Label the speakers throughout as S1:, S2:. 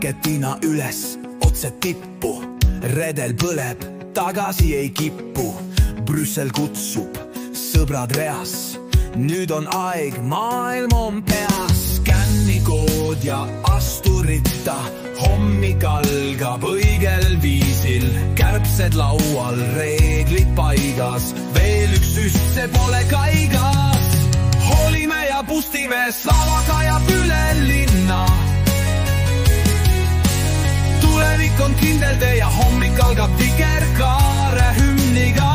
S1: raketina üles otse tippu. Redel põleb, tagasi ei kippu. Brüssel kutsub, sõbrad reas. Nüüd on aeg, maailm on peas. Kännikood ja astu ritta. Hommik algab õigel viisil. Kärbsed laual, reeglid paigas. Veel üks süst, see pole kaigas. Hoolime ja pustime, Slava kajab üle linna. Tulevik on kindel tee ja hommik algab vikerkaare hümniga.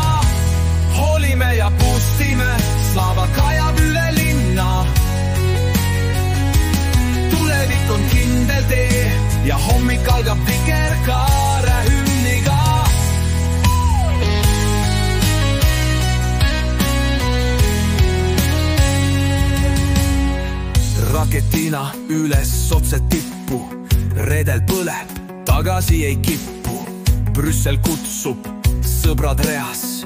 S1: Hoolime ja pustime, Slava kajab üle linna. Tulevik on kindel tee ja hommik algab vikerkaare hümniga. Raketina üles otse tippu. Redel põleb, tagasi ei kippu. Brüssel kutsub, sõbrad reas.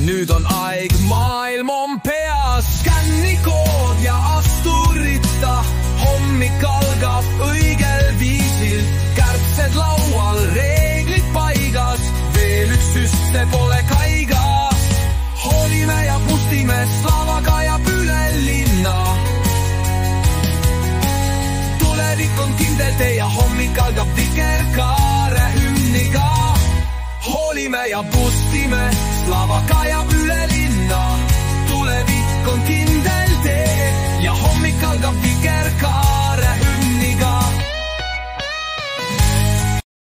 S1: Nüüd on aeg, maailm on peas. Kännikood ja astu ritta. Hommik algab õigel viisil. Kärbsed laual, reeglid paigas. Veel üks süst, see pole kaigas. Hoolime ja pustime, Slava kajab üle linna. Tulevik on kindel tee ja hommik algab vikerkaare hümniga. Hoolime ja pustime, Slava kajab üle linna. Tulevik on kindel tee ja hommik algab vikerkaare.